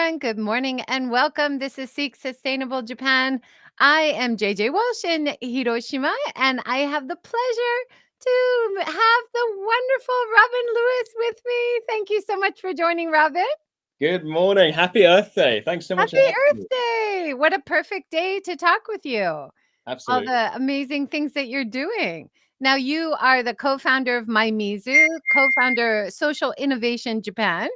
everyone. Good morning and welcome. This is Seek Sustainable Japan. I am JJ Walsh in Hiroshima, and I have the pleasure to have the wonderful Robin Lewis with me. Thank you so much for joining, Robin. Good morning. Happy Earth Day. Thanks so much Happy for having Earth me. Day. What a perfect day to talk with you. All Absolutely. the amazing things that you're doing. Now, you are the co-founder of MyMizu, co-founder Social Innovation Japan.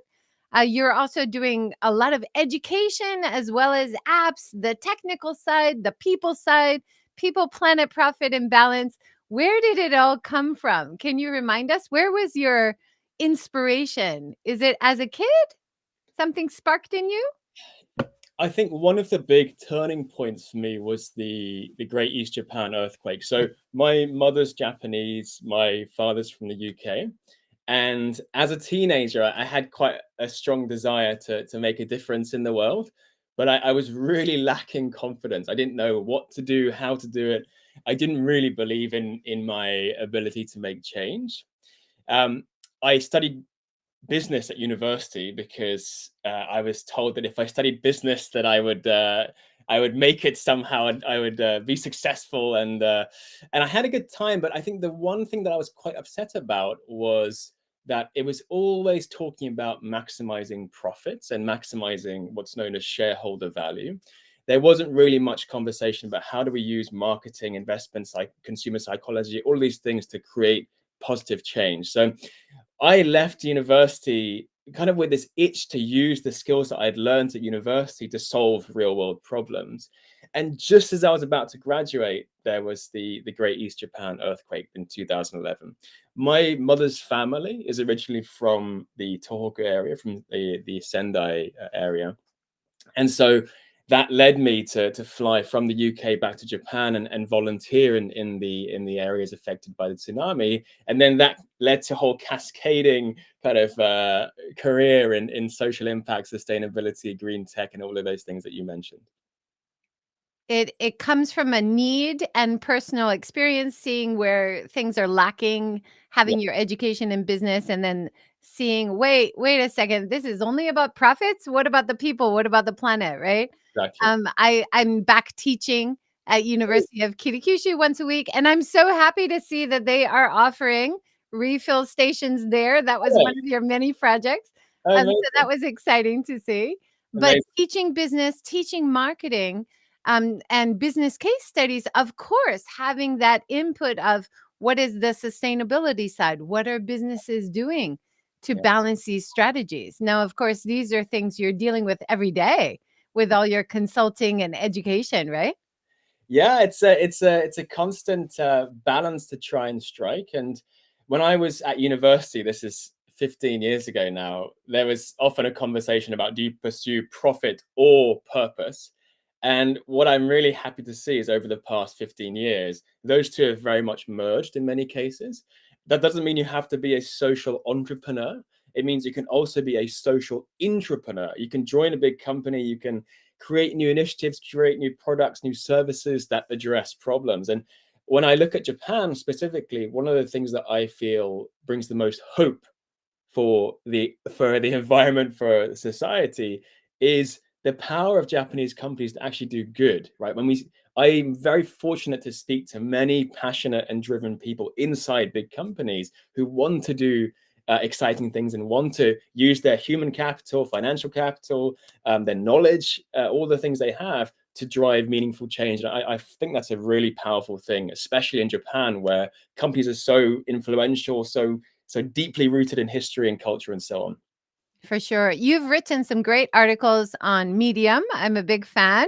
You're also doing a lot of education as well as apps, the technical side, the people side, people, planet, profit, and balance. Where did it all come from? Can you remind us? Where was your inspiration? Is it as a kid? Something sparked in you? I think one of the big turning points for me was the Great East Japan earthquake. So my mother's Japanese, my father's from the UK. And as a teenager, I had quite a strong desire to make a difference in the world, but I was really lacking confidence. I didn't know what to do, how to do it. I didn't really believe in my ability to make change. Um, I studied business at university because I was told that if I studied business, that I would make it somehow, and I would be successful, and I had a good time. But I think the one thing that I was quite upset about was that it was always talking about maximizing profits and maximizing what's known as shareholder value. There wasn't really much conversation about how do we use marketing, investments, like consumer psychology, all these things to create positive change. So I left university kind of with this itch to use the skills that I'd learned at university to solve real world problems. And just as I was about to graduate, there was the Great East Japan earthquake in 2011. My mother's family is originally from the Tohoku area, from the Sendai area. And so that led me to fly from the UK back to Japan and volunteer in the areas affected by the tsunami. And then that led to a whole cascading kind of career in social impact, sustainability, green tech, and all of those things that you mentioned. It comes from a need and personal experience, seeing where things are lacking, Yeah, having your education in business, and then seeing, wait a second, this is only about profits. What about the people? What about the planet? Right? exactly. I'm back teaching at University of Kitakyushu once a week, and I'm so happy to see that they are offering refill stations there. That was one Oh, of your many projects. So amazing, that was exciting to see. But amazing. teaching business, teaching marketing, and business case studies, of course, having that input of what is the sustainability side? What are businesses doing to Yeah. balance these strategies? Now, of course, these are things you're dealing with every day with all your consulting and education, right? Yeah, it's a constant balance to try and strike. And when I was at university, this is 15 years ago now, there was often a conversation about, do you pursue profit or purpose? And what I'm really happy to see is over the past 15 years, those two have very much merged in many cases. That doesn't mean you have to be a social entrepreneur. It means you can also be a social intrapreneur. You can join a big company, you can create new initiatives, create new products, new services that address problems. And when I look at Japan specifically, one of the things that I feel brings the most hope for the environment, for society, is the power of Japanese companies to actually do good. Right? I'm very fortunate to speak to many passionate and driven people inside big companies who want to do exciting things and want to use their human capital, financial capital, their knowledge, all the things they have to drive meaningful change. And I think that's a really powerful thing, especially in Japan, where companies are so influential, so deeply rooted in history and culture and so on. For sure. You've written some great articles on Medium. I'm a big fan.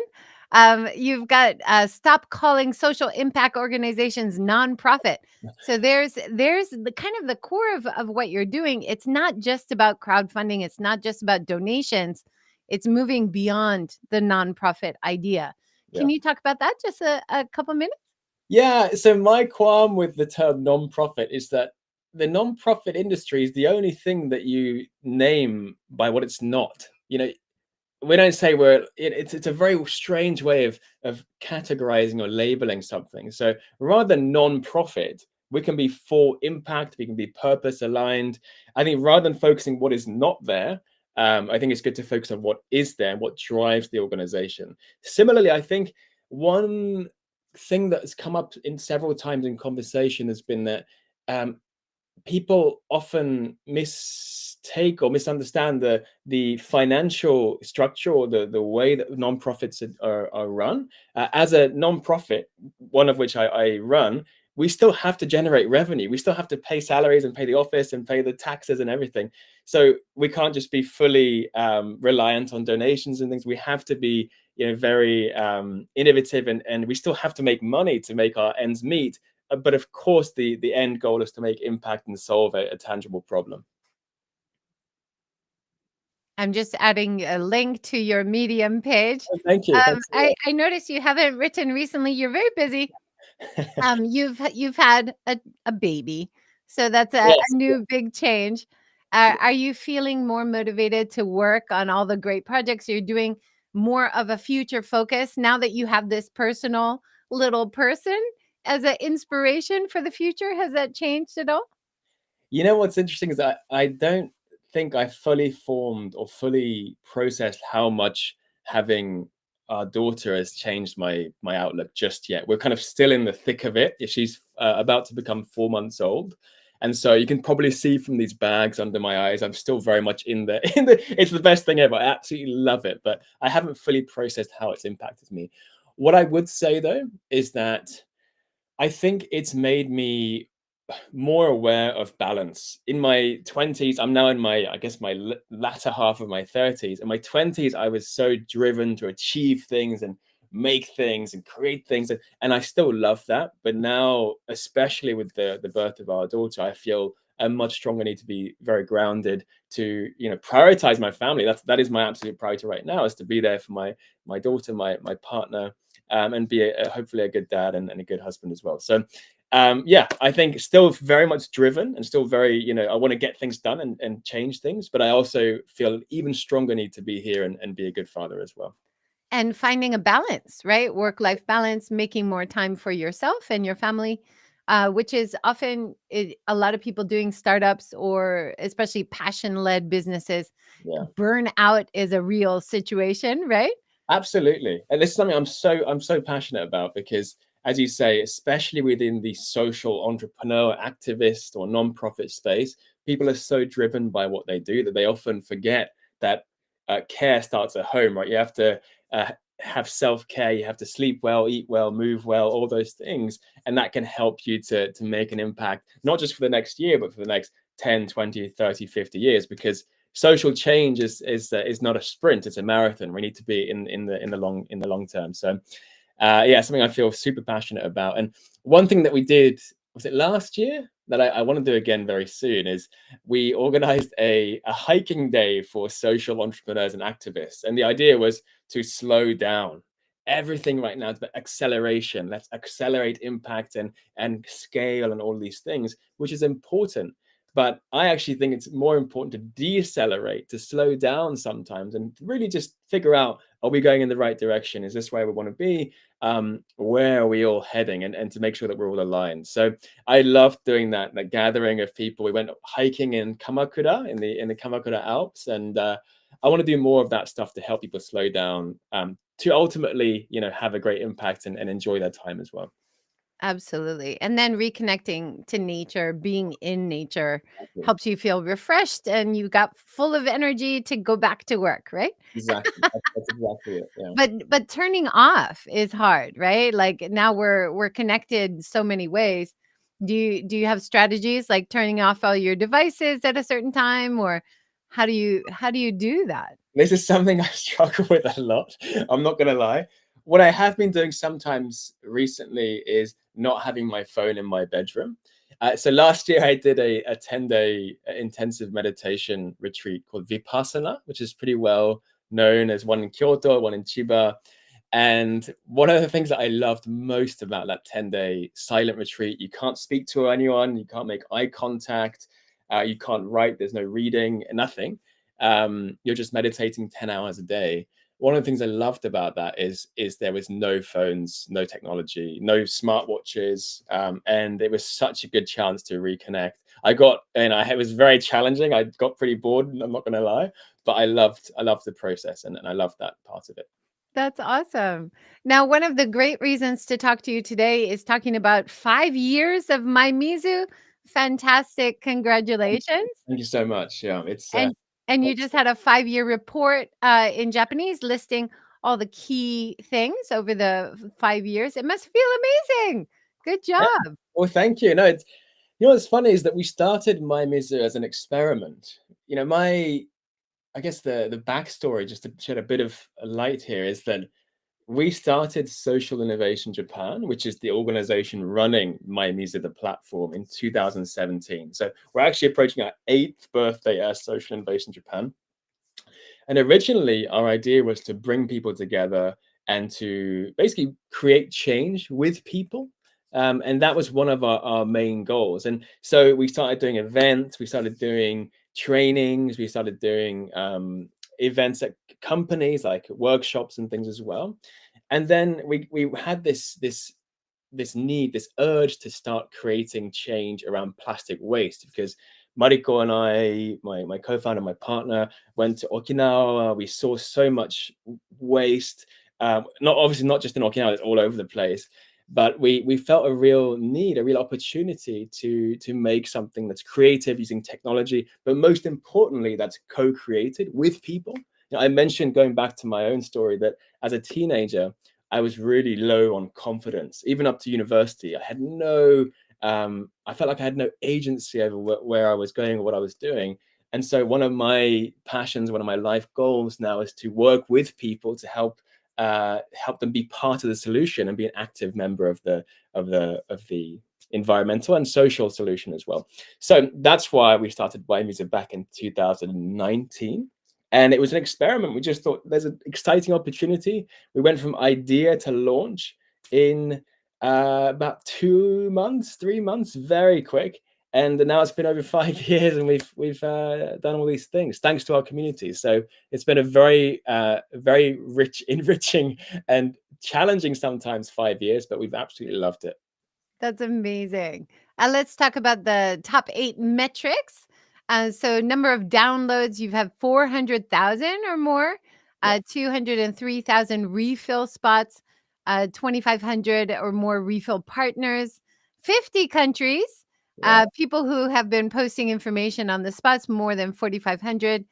You've got Stop Calling Social Impact Organizations Nonprofit. So there's the kind of the core of what you're doing. It's not just about crowdfunding. It's not just about donations. It's moving beyond the nonprofit idea. Yeah. Can you talk about that just a couple minutes? Yeah. So my qualm with the term non-profit is that the non-profit industry is the only thing that you name by what it's not. We don't say it's a very strange way of categorizing or labeling something. So rather than non-profit, we can be for impact, we can be purpose aligned. I think rather than focusing what is not there, I think it's good to focus on what is there and what drives the organization. Similarly, I think one thing that has come up in several times in conversation has been that um, people often mistake or misunderstand the financial structure or the way that nonprofits are run. As a nonprofit, one of which I run, we still have to generate revenue. We still have to pay salaries and pay the office and pay the taxes and everything. So we can't just be fully reliant on donations and things. We have to be, very innovative, and we still have to make money to make our ends meet. But of course, the end goal is to make impact and solve a tangible problem. I'm just adding a link to your Medium page. Oh, thank you. Thanks a I noticed you haven't written recently. You're very busy. lot. You've had a baby, so that's a Yes. new big change. Are you feeling more motivated to work on all the great projects you're doing, more of a future focus now that you have this personal little person as an inspiration for the future? Has that changed at all? You know what's interesting is I don't think I fully formed or fully processed how much having our daughter has changed my outlook just yet. We're kind of still in the thick of it. If she's about to become 4 months old, and so you can probably see from these bags under my eyes, I'm still very much in the in the. It's the best thing ever. I absolutely love it, but I haven't fully processed how it's impacted me. What I would say though is that I think it's made me more aware of balance. In my 20s, I'm now in my, I guess, my latter half of my 30s. In my 20s, I was so driven to achieve things and make things and create things. And I still love that. But now, especially with the birth of our daughter, I feel a much stronger need to be very grounded to, prioritize my family. That is my absolute priority right now, is to be there for my daughter, my partner, and be hopefully a good dad and a good husband as well. So yeah, I think still very much driven and still very, I want to get things done and change things, but I also feel even stronger need to be here and be a good father as well. And finding a balance, right? Work life balance, making more time for yourself and your family, which is often a lot of people doing startups or especially passion led businesses. Yeah. Burnout is a real situation, right? Absolutely. And this is something I'm so passionate about because, as you say, especially within the social entrepreneur, activist, or nonprofit space, people are so driven by what they do that they often forget that care starts at home, right? You have to uh, have self-care, you have to sleep well, eat well, move well, all those things, and that can help you to make an impact, not just for the next year, but for the next 10, 20, 30, 50 years, because social change is not a sprint; it's a marathon. We need to be in the long term. So, yeah, something I feel super passionate about. And one thing that we did, was it last year, that I want to do again very soon, is we organized a hiking day for social entrepreneurs and activists. And the idea was to slow down everything right now. It's about acceleration. Let's accelerate impact and scale and all these things, which is important. But I actually think it's more important to decelerate, to slow down sometimes, and really just figure out, are we going in the right direction? Is this where we want to be? Where are we all heading? And to make sure that we're all aligned. So I loved doing that gathering of people. We went hiking in Kamakura, in the Kamakura Alps, and I want to do more of that stuff to help people slow down, to ultimately, have a great impact and enjoy their time as well. Absolutely. And then reconnecting to nature, being in nature Exactly. helps you feel refreshed and you got full of energy to go back to work, right? Exactly. That's exactly it. Yeah. But turning off is hard, right? Like now we're connected so many ways. Do you have strategies like turning off all your devices at a certain time, or how do you do that? This is something I struggle with a lot. I'm not gonna lie. What I have been doing sometimes recently is not having my phone in my bedroom. So last year I did a 10-day intensive meditation retreat called Vipassana, which is pretty well known. As one in Kyoto, one in Chiba. And one of the things that I loved most about that 10-day silent retreat, you can't speak to anyone, you can't make eye contact, you can't write, there's no reading, nothing. You're just meditating 10 hours a day. One of the things I loved about that is there was no phones, no technology, no smartwatches, and it was such a good chance to reconnect. It was very challenging. I got pretty bored, I'm not going to lie, but I loved the process, and I loved that part of it. That's awesome. Now, one of the great reasons to talk to you today is talking about 5 years of MyMizu. Fantastic. Congratulations. Thank you so much. Yeah, it's And you just had a 5-year report, in Japanese listing all the key things over the 5 years. It must feel amazing. Good yeah. job. Well, thank you. No, it's you know what's funny is that we started MyMizu as an experiment. You know, my I guess the backstory, just to shed a bit of a light here, is that we started Social Innovation Japan, which is the organization running MyMizu, the platform, in 2017. So we're actually approaching our 8th birthday as Social Innovation Japan. And originally, our idea was to bring people together and to basically create change with people. And that was one of our main goals. And so we started doing events, we started doing trainings, we started doing events at companies like workshops and things as well. And then we had this need, this urge to start creating change around plastic waste because Mariko and I, my co-founder, my partner, went to Okinawa. We saw so much waste. Not obviously not just in Okinawa; it's all over the place. But we felt a real need, a real opportunity to make something that's creative using technology, but most importantly, that's co-created with people. You know, I mentioned going back to my own story that as a teenager, I was really low on confidence. Even up to university, I had no, I felt like I had no agency over where I was going or what I was doing. And so, one of my passions, one of my life goals now is to work with people to help them be part of the solution and be an active member of the environmental and social solution as well. So that's why we started MyMizu back in 2019. And it was an experiment. We just thought there's an exciting opportunity. We went from idea to launch in about 2 months, 3 months, very quick. And now it's been over 5 years, and we've done all these things thanks to our community. So it's been a very rich, enriching, and challenging sometimes 5 years, but we've absolutely loved it. That's amazing. Let's talk about the top 8 metrics. So number of downloads, you've had 400,000 or more, Yeah, 203,000 refill spots, 2,500 or more refill partners, 50 countries, yeah. people who have been posting information on the spots, more than 4,500,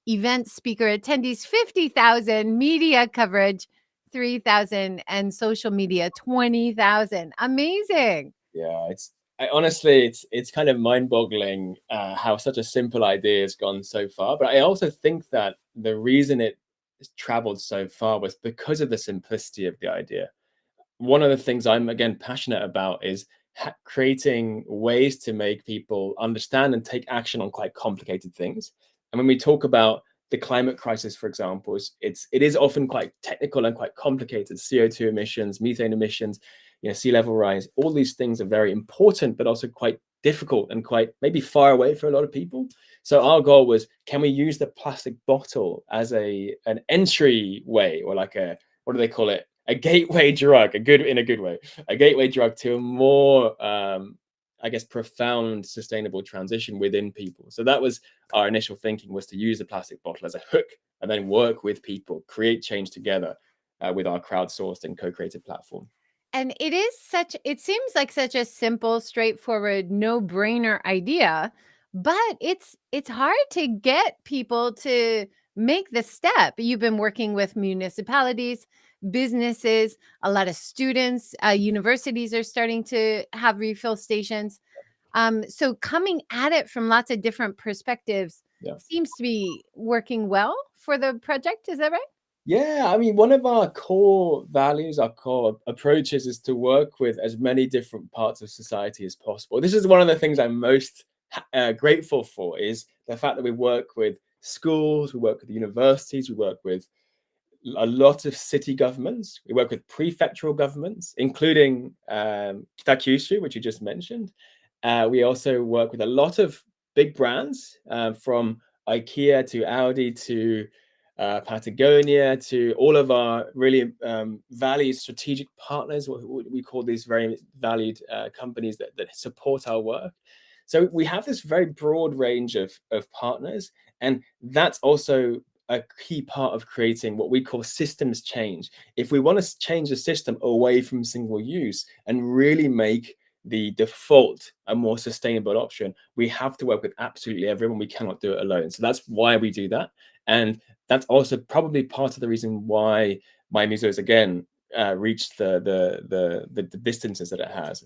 event speaker attendees, 50,000, media coverage, 3,000, and social media, 20,000. Amazing. Yeah, honestly, it's kind of mind-boggling how such a simple idea has gone so far. But I also think that the reason it has traveled so far was because of the simplicity of the idea. One of the things I'm again passionate about is creating ways to make people understand and take action on quite complicated things. And when we talk about the climate crisis, for example, it is often quite technical and quite complicated. CO2 emissions, methane emissions, sea level rise. All these things are very important, but also quite difficult and quite maybe far away for a lot of people. So our goal was, can we use the plastic bottle as an entry way, or like a, what do they call it? A gateway drug, in a good way, a gateway drug to a more, I guess, profound, sustainable transition within people. So that was our initial thinking, was to use the plastic bottle as a hook and then work with people, create change together with our crowdsourced and co-created platform. And it seems like such a simple, straightforward, no-brainer idea, but it's hard to get people to make the step. You've been working with municipalities, businesses, a lot of students, universities are starting to have refill stations. So coming at it from lots of different perspectives Yeah. seems to be working well for the project. Is that right? Yeah, I mean, one of our core values, our core approaches is to work with as many different parts of society as possible. This is one of the things I'm most grateful for, is the fact that we work with schools, we work with universities, we work with a lot of city governments. We work with prefectural governments, including Kitakyushu, which you just mentioned. We also work with a lot of big brands, from IKEA to Audi to Patagonia, to all of our really valued strategic partners. We call these very valued companies that support our work. So we have this very broad range of partners, And that's also a key part of creating what we call systems change. If we want to change the system away from single use and really make the default a more sustainable option, we have to work with absolutely everyone. We cannot do it alone. So that's why we do that. And that's also probably part of the reason why MyMizu has again reached the distances that it has.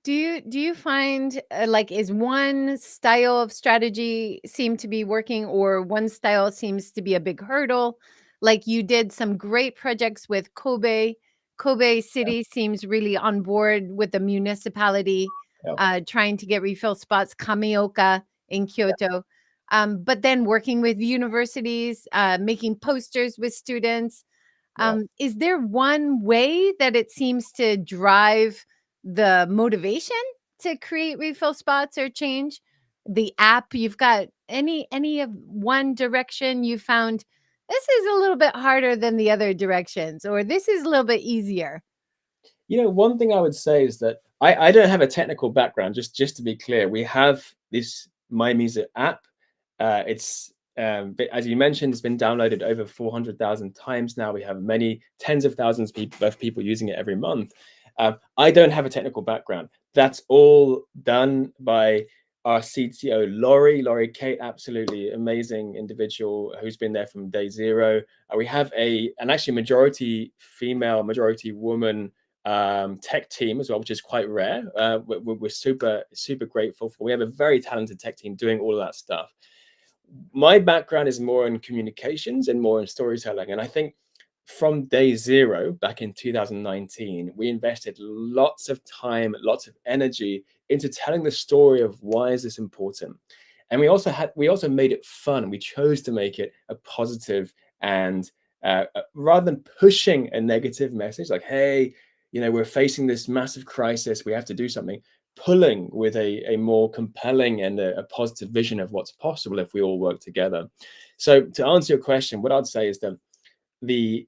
Do you find, like, is one style of strategy seem to be working, or one style seems to be a big hurdle? Like, you did some great projects with Kobe. Kobe Yeah, City seems really on board with the municipality, yeah, trying to get refill spots, Kamioka in Kyoto. But then working with universities, making posters with students. yeah. Is there one way that it seems to drive the motivation to create refill spots or change? The app, you've got any of one direction you found this is a little bit harder than the other directions, or this is a little bit easier? One thing I would say is that I don't have a technical background. Just to be clear, we have this MyMizu app. It's but as you mentioned, it's been downloaded over 400,000 times now. We have many tens of thousands of people using it every month. I don't have a technical background. That's all done by our CTO, Laurie Kate, absolutely amazing individual who's been there from day zero. We have an actually majority female, majority woman tech team as well, which is quite rare. We're super grateful for. We have a very talented tech team doing all of that stuff. My background is more in communications and more in storytelling, and I think from day zero back in 2019, we invested lots of time, lots of energy into telling the story of why is this important. And we also made it fun. We chose to make it a positive and rather than pushing a negative message like, hey, we're facing this massive crisis, we have to do something, pulling with a more compelling and a positive vision of what's possible if we all work together. So to answer your question, what I'd say is that the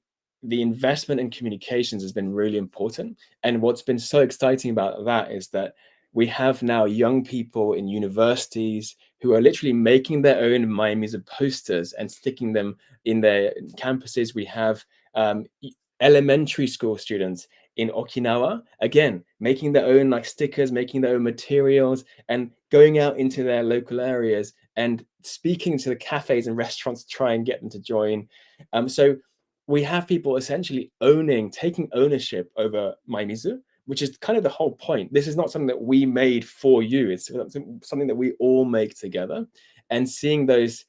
the investment in communications has been really important. And what's been so exciting about that is that we have now young people in universities who are literally making their own MyMizu posters and sticking them in their campuses. We have elementary school students in Okinawa, again, making their own like stickers, making their own materials, and going out into their local areas and speaking to the cafes and restaurants to try and get them to join. So we have people essentially taking ownership over MyMizu, which is kind of the whole point. This is not something that we made for you. It's something that we all make together. And seeing those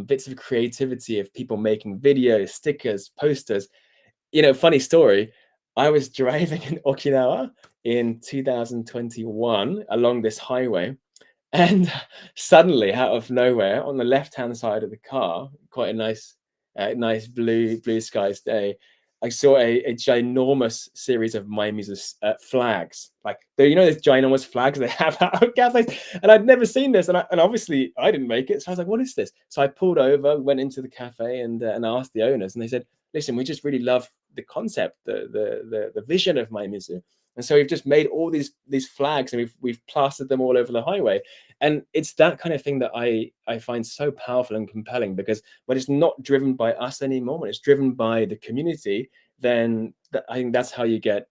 bits of creativity of people making videos, stickers, posters. Funny story. I was driving in Okinawa in 2021 along this highway, and suddenly, out of nowhere, on the left-hand side of the car, quite a nice blue skies day, I saw a ginormous series of MyMizu flags. Like, those ginormous flags they have out of cafes, and I'd never seen this, and obviously I didn't make it, so I was like, "What is this?" So I pulled over, went into the cafe, and asked the owners, and they said, "Listen, we just really love the concept, the vision of MyMizu." And so we've just made all these flags and we've plastered them all over the highway. And it's that kind of thing that I find so powerful and compelling, because when it's not driven by us anymore, when it's driven by the community, then I think that's how you get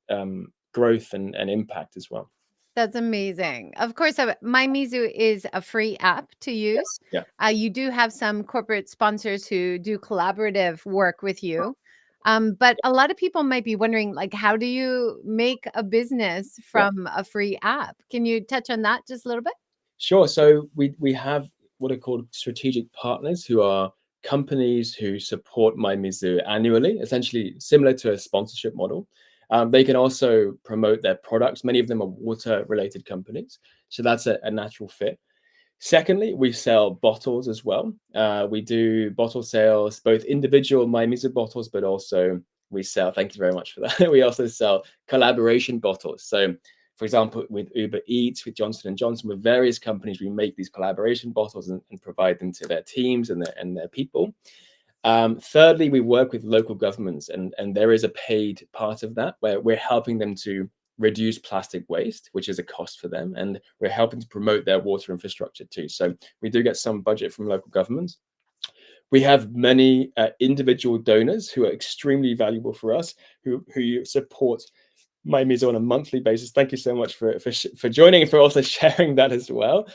growth and impact as well. That's amazing. Of course, MyMizu is a free app to use. Yes. Yeah. You do have some corporate sponsors who do collaborative work with you. But a lot of people might be wondering, like, how do you make a business Yeah. from a free app? Can you touch on that just a little bit? Sure. So we have what are called strategic partners, who are companies who support MyMizu annually, essentially similar to a sponsorship model. They can also promote their products. Many of them are water-related companies, so that's a natural fit. Secondly, we sell bottles as well. We do bottle sales, both individual MyMizu bottles, but also we sell, thank you very much for that. We also sell collaboration bottles. So, for example, with Uber Eats, with Johnson and Johnson, with various companies, we make these collaboration bottles and provide them to their teams and their people. Thirdly, we work with local governments, and there is a paid part of that where we're helping them to reduce plastic waste, which is a cost for them, and we're helping to promote their water infrastructure too. So we do get some budget from local governments. We have many individual donors who are extremely valuable for us, who support MyMizu on a monthly basis. Thank you so much for joining and for also sharing that as well.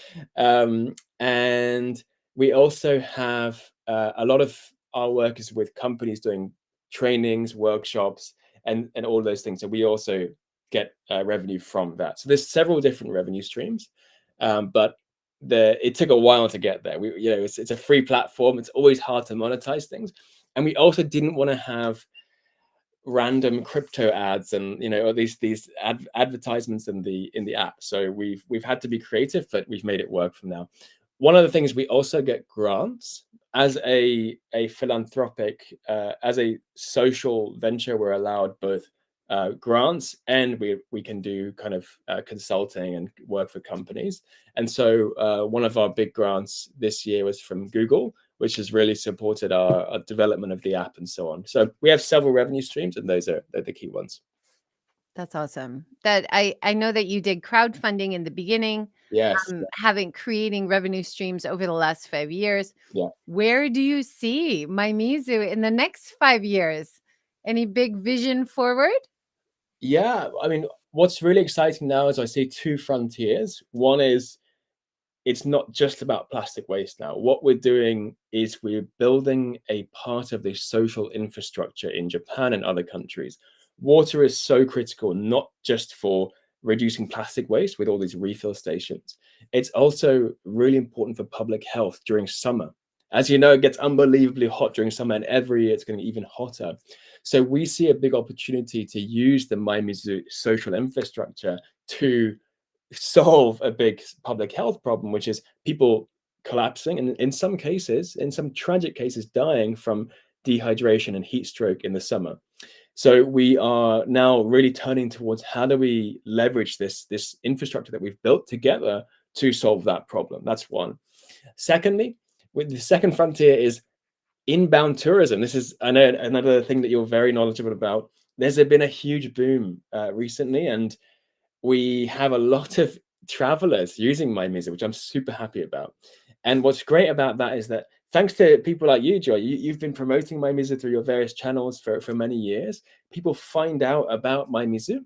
And we also have a lot of our work is with companies doing trainings, workshops, and all those things. So we also get revenue from that. So there's several different revenue streams, but it took a while to get there. It's a free platform. It's always hard to monetize things, and we also didn't want to have random crypto ads and these advertisements in the app. So we've had to be creative, but we've made it work from now. One of the things, we also get grants as a philanthropic, as a social venture. We're allowed both grants, and we can do kind of consulting and work for companies. And so one of our big grants this year was from Google, which has really supported our development of the app and so on. So we have several revenue streams, and they're the key ones. That's awesome. That I know that you did crowdfunding in the beginning, Yes. having creating revenue streams over the last 5 years. Yeah. Where do you see MyMizu in the next 5 years? Any big vision forward? Yeah. I mean, what's really exciting now is I see two frontiers. One is, it's not just about plastic waste now. What we're doing is we're building a part of the social infrastructure in Japan and other countries. Water is so critical, not just for reducing plastic waste with all these refill stations. It's also really important for public health during summer. As you know, it gets unbelievably hot during summer, and every year it's going to be even hotter. So we see a big opportunity to use the MyMizu social infrastructure to solve a big public health problem, which is people collapsing, and in some cases, in some tragic cases, dying from dehydration and heat stroke in the summer. So we are now really turning towards, how do we leverage this infrastructure that we've built together to solve that problem? That's one. Secondly, with the second frontier is inbound tourism. This is, I know, another thing that you're very knowledgeable about. There's been a huge boom recently, and we have a lot of travelers using MyMizu, which I'm super happy about. And what's great about that is that, thanks to people like you, Joy, you've been promoting MyMizu through your various channels for many years. People find out about MyMizu,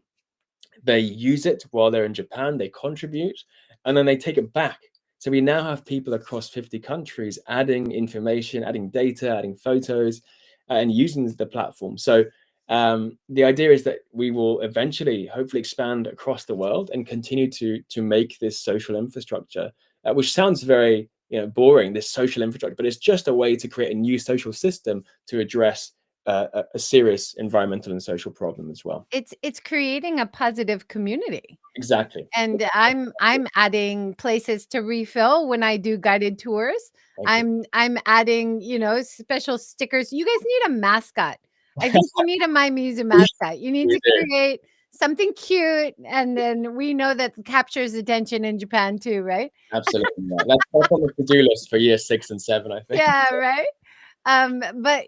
they use it while they're in Japan, they contribute, and then they take it back. So we now have people across 50 countries adding information, adding data, adding photos, and using the platform. So the idea is that we will eventually, hopefully, expand across the world and continue to make this social infrastructure, which sounds very boring, this social infrastructure, but it's just a way to create a new social system to address a serious environmental and social problem as well. It's creating a positive community. Exactly. And I'm adding places to refill when I do guided tours. Thank you. I'm adding, special stickers. You guys need a mascot. I think you need a MyMizu mascot. You need We to do. create something cute, and then we know that captures attention in Japan too, right? Absolutely. Yeah. That's on the to-do list for year 6 and 7, I think. Yeah, right. But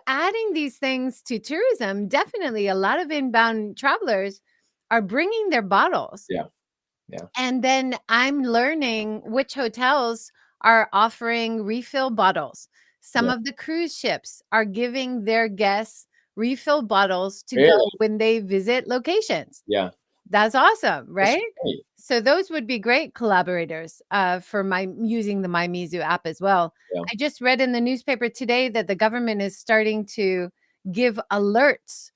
adding these things to tourism, definitely a lot of inbound travelers are bringing their bottles. Yeah. Yeah. And then I'm learning which hotels are offering refill bottles. Some Yeah. of the cruise ships are giving their guests refill bottles to go Really? when they visit locations. Yeah. That's awesome, That's right? great. So those would be great collaborators for my using the MyMizu app as well. Yeah. I just read in the newspaper today that the government is starting to give alerts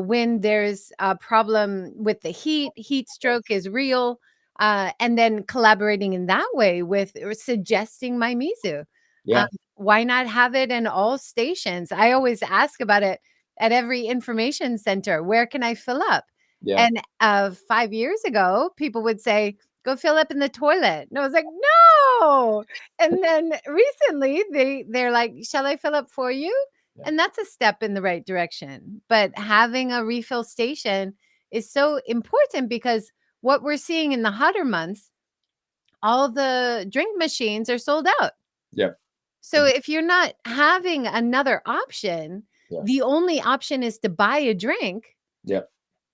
when there's a problem with the heat stroke is real, and then collaborating in that way with or suggesting MyMizu. Um, Yeah. why not have it in all stations? I always ask about it at every information center. Where can I fill up? Yeah. And 5 years ago, people would say, "Go fill up in the toilet." And I was like, "No." And then recently they're like, "Shall I fill up for you?" Yeah. And that's a step in the right direction. But having a refill station is so important because what we're seeing in the hotter months, all the drink machines are sold out. Yeah. So if you're not having another option, Yeah. the only option is to buy a drink. Yeah.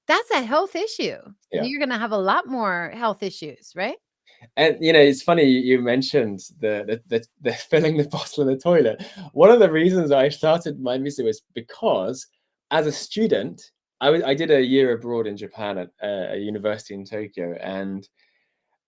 That's a health issue. Yeah. You're gonna have a lot more health issues, right? And it's funny you mentioned the filling the bottle in the toilet. One of the reasons I started MyMizu is because as a student, I did a year abroad in Japan at a university in Tokyo, and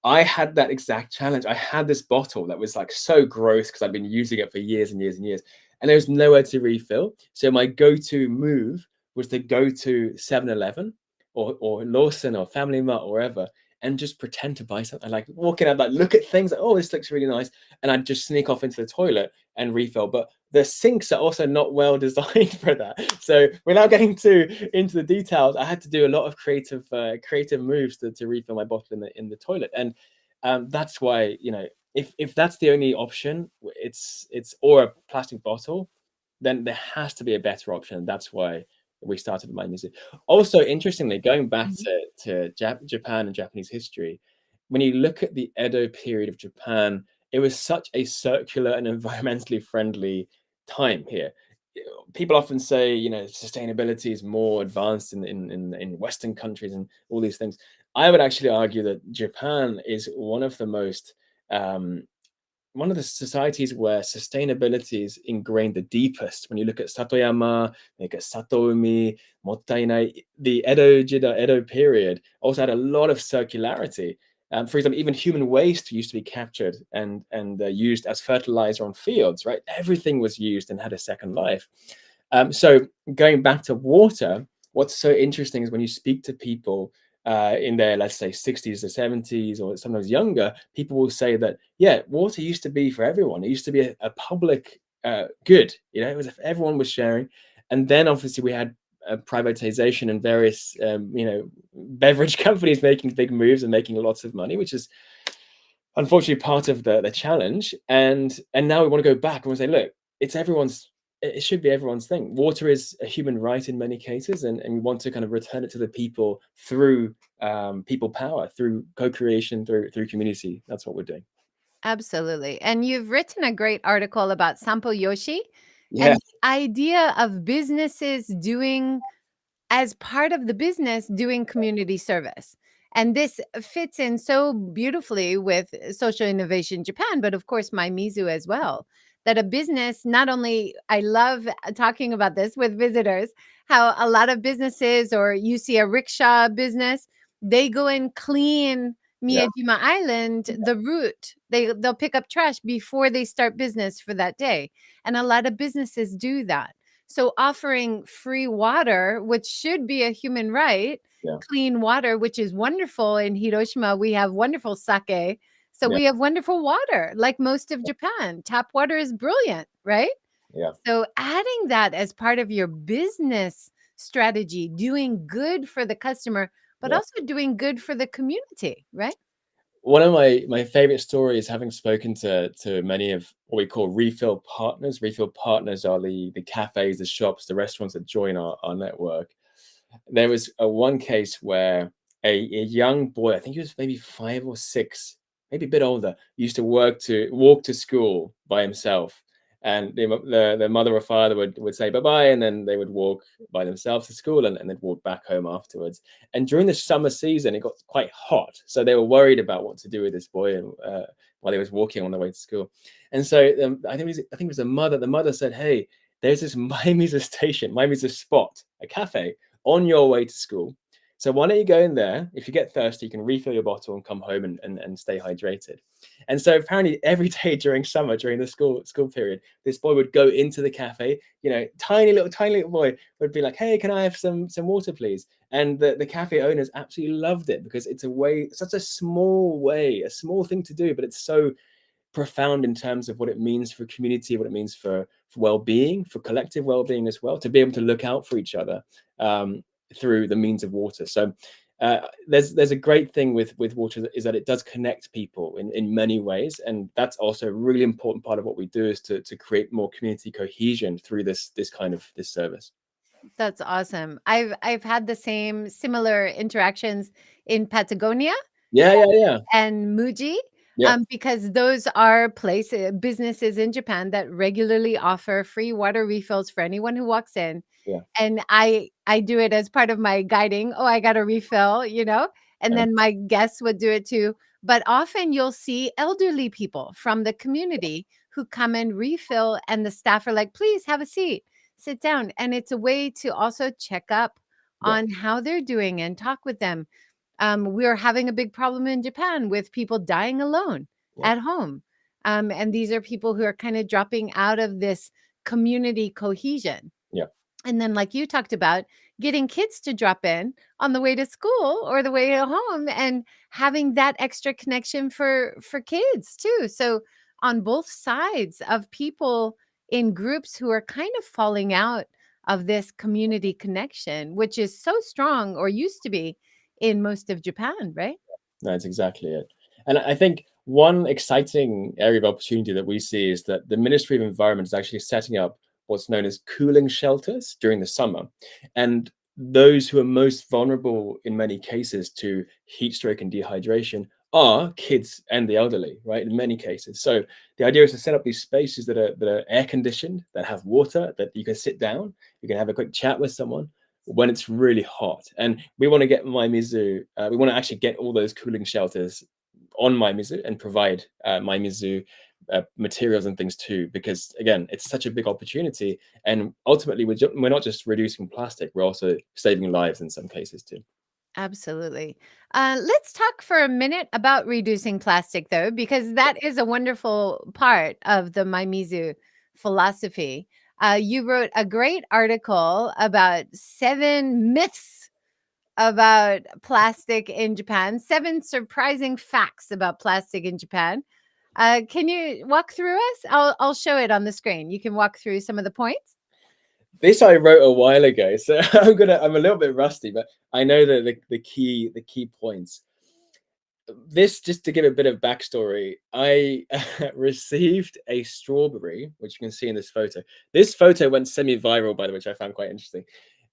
I had that exact challenge. I had this bottle that was like so gross because I'd been using it for years and years and years, and there was nowhere to refill. So my go-to move was to go to 7-Eleven or Lawson or Family Mart or wherever, and just pretend to buy something. Like walking out, like look at things, like, oh, this looks really nice, and I'd just sneak off into the toilet and refill. But the sinks are also not well designed for that. So without getting too into the details, I had to do a lot of creative moves to refill my bottle in the toilet. And that's why, if that's the only option, it's or a plastic bottle, then there has to be a better option. That's why we started My Music. Also, interestingly, going back Mhm. to Japan and Japanese history, when you look at the Edo period of Japan, it was such a circular and environmentally friendly time here. People often say, sustainability is more advanced in Western countries and all these things. I would actually argue that Japan is um, one of the societies where sustainability is ingrained the deepest. When you look at Satoyama, look at Satoumi, Mottainai, the Edo period also had a lot of circularity. For example, even human waste used to be captured and used as fertilizer on fields. Right, everything was used and had a second life. So going back to water, what's so interesting is when you speak to people in their, let's say, 60s or 70s, or sometimes younger, people will say that, yeah, water used to be for everyone. It used to be a public good. It was, if everyone was sharing. And then obviously we had privatization and various, beverage companies making big moves and making lots of money, which is unfortunately part of the challenge. And now we want to go back and we say, look, it's everyone's, it should be everyone's thing. Water is a human right in many cases, and we want to kind of return it to the people through people power, through co-creation, through community. That's what we're doing. Absolutely. And you've written a great article about Sampo Yoshi Yeah, and the idea of businesses doing as part of the business doing community service. And this fits in so beautifully with social innovation Japan, but of course, MyMizu as well. That a business, not only, I love talking about this with visitors, how a lot of businesses, or you see a rickshaw business, they go and clean yeah, Miyajima Island, the route. They'll pick up trash before they start business for that day. And a lot of businesses do that. So offering free water, which should be a human right, yeah, clean water, which is wonderful. In Hiroshima, we have wonderful sake. So yeah, we have wonderful water, like most of Japan. Tap water is brilliant, right? yeah, So adding that as part of your business strategy, doing good for the customer, but yeah. also doing good for the community, right? One of my favorite stories, having spoken to many of what we call refill partners. Refill partners are the cafes, the shops, the restaurants that join our network. There was one case where a young boy, I think he was maybe 5 or 6, maybe a bit older, used to walk to school by himself, and the mother or father would say bye bye, and then they would walk by themselves to school, and they'd walk back home afterwards. And during the summer season, it got quite hot, so they were worried about what to do with this boy, and while he was walking on the way to school. And so I think it was the mother. The mother said, "Hey, there's this Miami's station, Miami's a spot, a cafe on your way to school. So why don't you go in there? If you get thirsty, you can refill your bottle and come home and stay hydrated." And so apparently every day during summer, during the school period, this boy would go into the cafe. Tiny little boy would be like, "Hey, can I have some water, please?" And the cafe owners absolutely loved it because it's such a small way, a small thing to do, but it's so profound in terms of what it means for community, what it means for well-being, for collective well-being as well, to be able to look out for each other through the means of water. So there's a great thing with water, is that it does connect people in many ways, and that's also a really important part of what we do, is to create more community cohesion through this kind of this service. That's awesome. I've had the same similar interactions in Patagonia Yeah, yeah, yeah, and Muji, yeah, because those are businesses in Japan that regularly offer free water refills for anyone who walks in. Yeah. And I do it as part of my guiding. Oh, I got a refill, and Yeah. then my guests would do it too. But often you'll see elderly people from the community who come and refill, and the staff are like, please have a seat, sit down. And it's a way to also check up Yeah. on how they're doing and talk with them. We're having a big problem in Japan with people dying alone Yeah. at home. And these are people who are kind of dropping out of this community cohesion. Yeah. And then, like you talked about, getting kids to drop in on the way to school or the way home, and having that extra connection for kids too. So on both sides of people in groups who are kind of falling out of this community connection, which is so strong or used to be in most of Japan, right? That's exactly it. And I think one exciting area of opportunity that we see is that the Ministry of Environment is actually setting up what's known as cooling shelters during the summer. And those who are most vulnerable in many cases to heat stroke and dehydration are kids and the elderly, right? In many cases. So the idea is to set up these spaces that are air conditioned, that have water, that you can sit down, you can have a quick chat with someone when it's really hot. And we want to get MyMizu, we want to actually get all those cooling shelters on MyMizu and provide MyMizu materials and things too, because again, it's such a big opportunity. And ultimately, we're not just reducing plastic, we're also saving lives in some cases too. Absolutely. Let's talk for a minute about reducing plastic, though, because that is a wonderful part of the MyMizu philosophy. You wrote a great article about 7 myths about plastic in Japan, 7 surprising facts about plastic in Japan. Can you walk through us? I'll show it on the screen. You can walk through some of the points. This I wrote a while ago, so I'm a little bit rusty, but I know that the key points. This, just to give a bit of backstory, I received a strawberry, which you can see in this photo. This photo went semi-viral, by the way, which I found quite interesting.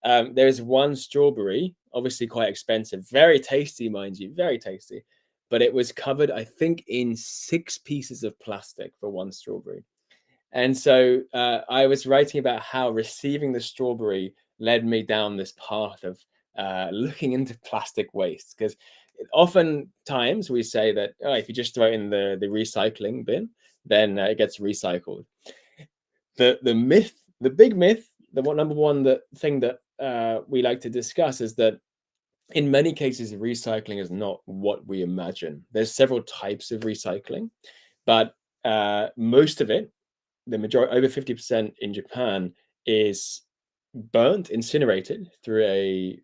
There is one strawberry, obviously quite expensive, very tasty, mind you, very tasty, but it was covered, I think, in 6 pieces of plastic for one strawberry. And so I was writing about how receiving the strawberry led me down this path of looking into plastic waste. Because oftentimes we say that, oh, if you just throw it in the recycling bin, then it gets recycled. The big myth, the number one thing that we like to discuss is that in many cases, recycling is not what we imagine. There's several types of recycling, but most of it, the majority, over 50% in Japan, is burnt, incinerated through a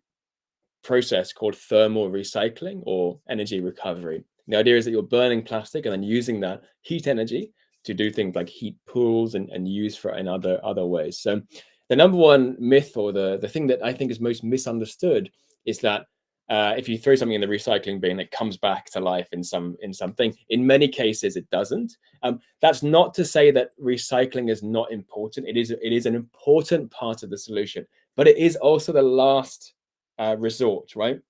process called thermal recycling or energy recovery. The idea is that you're burning plastic and then using that heat energy to do things like heat pools and use for in other ways. So the number one myth, or the thing that I think is most misunderstood, is that if you throw something in the recycling bin, it comes back to life in something. In many cases, it doesn't. That's not to say that recycling is not important. It is an important part of the solution, but it is also the last resort, right?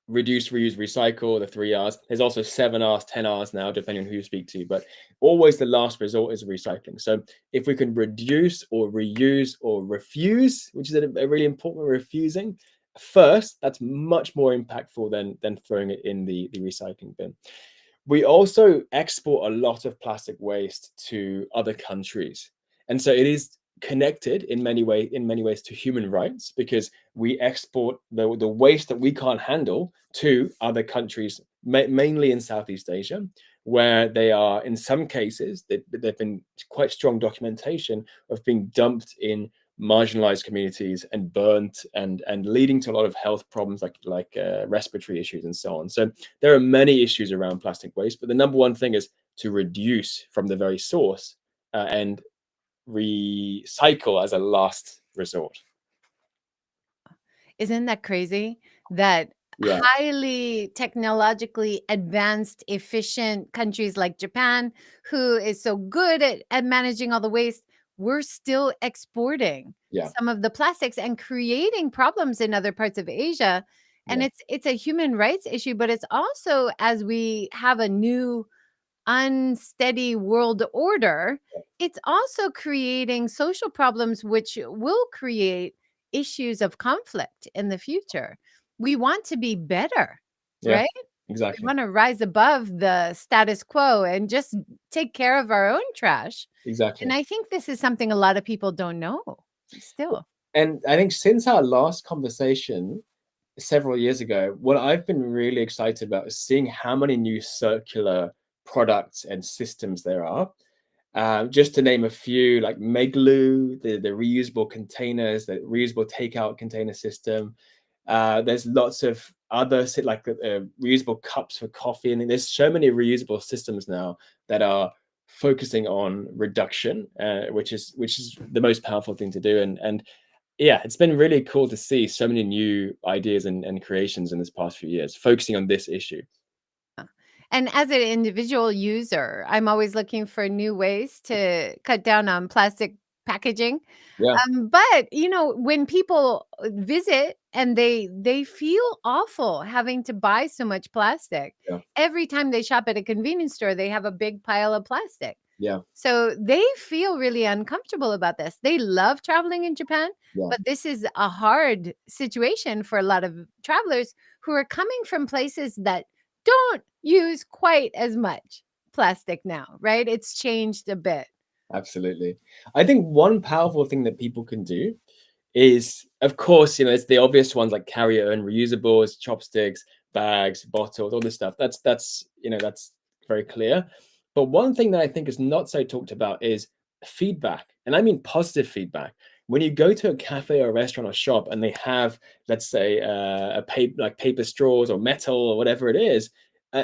Reduce, reuse, recycle, the 3 R's. There's also 7 R's, 10 R's now, depending on who you speak to, but always the last resort is recycling. So if we can reduce or reuse or refuse, which is a really important, refusing first, that's much more impactful than throwing it in the recycling bin. We also export a lot of plastic waste to other countries, and so it is connected in many ways to human rights, because we export the waste that we can't handle to other countries, mainly in Southeast Asia, where they are, in some cases, there've been quite strong documentation of being dumped in marginalized communities and burnt, and leading to a lot of health problems like respiratory issues and so on. So there are many issues around plastic waste, but the number one thing is to reduce from the very source, and recycle as a last resort. Isn't that crazy that Yeah, highly technologically advanced, efficient countries like Japan, who is so good at managing all the waste, we're still exporting yeah, some of the plastics and creating problems in other parts of Asia. And yeah, it's a human rights issue, but it's also, as we have a new unsteady world order, it's also creating social problems which will create issues of conflict in the future. We want to be better, Yeah, right? We exactly. want to rise above the status quo and just take care of our own trash. And Exactly. I think this is something a lot of people don't know still. And I think since our last conversation several years ago, what I've been really excited about is seeing how many new circular products and systems there are. Just to name a few, like Meglu, the reusable containers, the reusable takeout container system. There's lots of other like reusable cups for coffee, and there's so many reusable systems now that are focusing on reduction, which is the most powerful thing to do. And yeah, it's been really cool to see so many new ideas and creations in this past few years, focusing on this issue. And as an individual user, I'm always looking for new ways to cut down on plastic packaging. Yeah, But when people visit and they feel awful having to buy so much plastic. yeah, Every time they shop at a convenience store, they have a big pile of plastic. yeah, So they feel really uncomfortable about this. They love traveling in Japan, yeah. but this is a hard situation for a lot of travelers who are coming from places that don't use quite as much plastic now, right? It's changed a bit. Absolutely. I think one powerful thing that people can do is, of course, it's the obvious ones like carry your own reusables, chopsticks, bags, bottles, all this stuff. That's very clear. But one thing that I think is not so talked about is feedback, and I mean positive feedback. When you go to a cafe or a restaurant or shop and they have, let's say, a paper like paper straws or metal or whatever it is,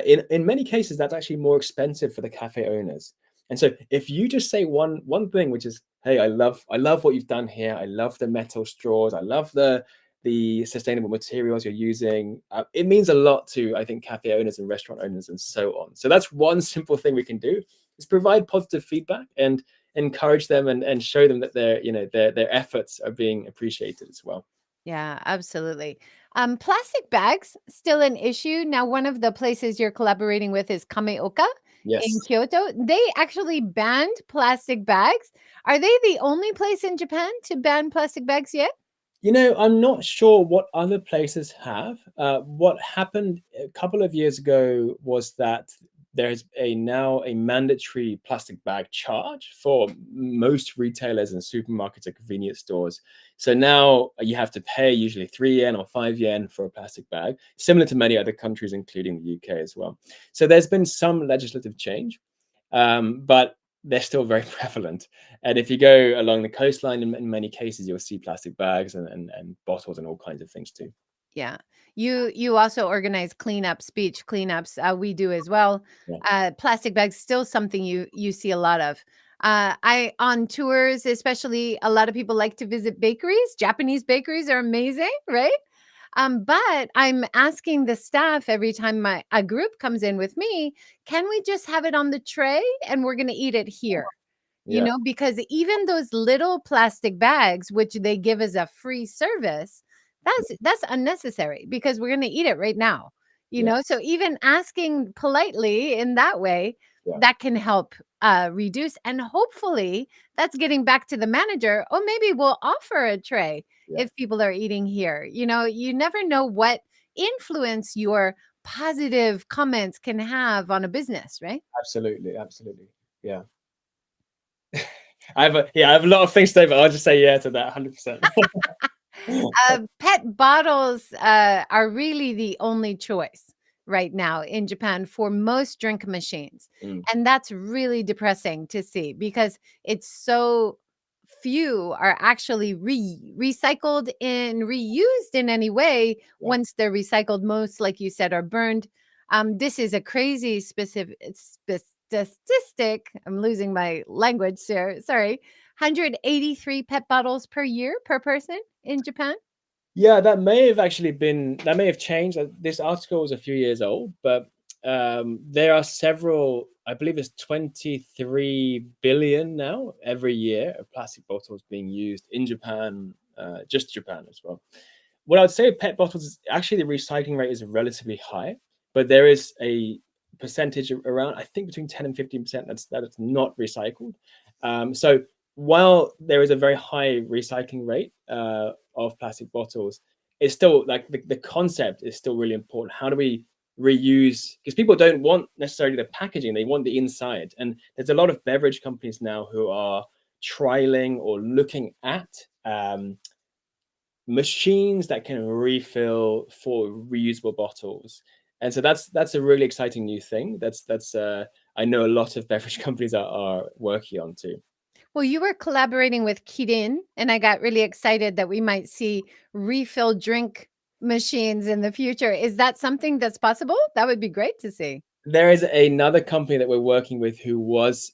in many cases that's actually more expensive for the cafe owners. And so if you just say one thing, which is, hey, I love what you've done here. I love the metal straws. I love the sustainable materials you're using. It means a lot to, I think, cafe owners and restaurant owners and so on. So that's one simple thing we can do, is provide positive feedback and encourage them and show them that their efforts are being appreciated as well. Yeah, absolutely. Plastic bags still an issue. Now, one of the places you're collaborating with is Kameoka in Yes. Kyoto. They actually banned plastic bags. Are they the only place in Japan to ban plastic bags yet? I'm not sure what other places have. What happened a couple of years ago was that there's now a mandatory plastic bag charge for most retailers and supermarkets and convenience stores. So now you have to pay usually 3 yen or 5 yen for a plastic bag, similar to many other countries, including the UK as well. So there's been some legislative change, but they're still very prevalent. And if you go along the coastline, in many cases, you'll see plastic bags and bottles and all kinds of things too. Yeah. You also organize cleanups, beach cleanups. We do as well. Yeah, Plastic bags still something you see a lot of. I on tours, especially a lot of people like to visit bakeries. Japanese bakeries are amazing, right? But I'm asking the staff every time a group comes in with me, can we just have it on the tray and we're going to eat it here? yeah, Because even those little plastic bags, which they give as a free service, that's unnecessary because we're going to eat it right now. yeah, So even asking politely in that way, yeah, that can help reduce. And hopefully that's getting back to the manager. Oh, maybe we'll offer a tray yeah. if people are eating here. You never know what influence your positive comments can have on a business, right? Absolutely, absolutely. Yeah. I have a lot of things to say, but I'll just say yeah to that 100%. Pet bottles are really the only choice right now in Japan for most drink machines. Mm, And that's really depressing to see because it's so few are actually recycled and reused in any way. yeah, Once they're recycled, most, like you said, are burned. This is a crazy statistic. I'm losing my language here. Sorry. 183 pet bottles per year per person in Japan? yeah. That may have changed. This article was a few years old, but there are several. I believe it's 23 billion now every year of plastic bottles being used in Japan, just Japan as well. What I would say with pet bottles is actually the recycling rate is relatively high, but there is a percentage around, I think, between 10 and 15% that's not recycled. So while there is a very high recycling rate of plastic bottles, it's still like the concept is still really important. How do we reuse? Because people don't want necessarily the packaging, they want the inside. And there's a lot of beverage companies now who are trialing or looking at machines that can refill for reusable bottles. And so that's a really exciting new thing. That's I know a lot of beverage companies are working on too. Well, you were collaborating with Kirin, and I got really excited that we might see refill drink machines in the future. Is that something that's possible? That would be great to see. There is another company that we're working with who was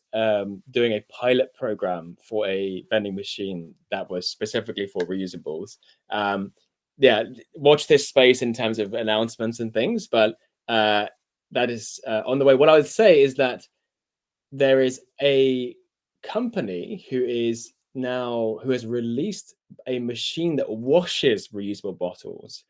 doing a pilot program for a vending machine that was specifically for reusables. Um, yeah, watch this space in terms of announcements and things, but that is on the way. What I would say is that there is a company who has released a machine that washes reusable bottles,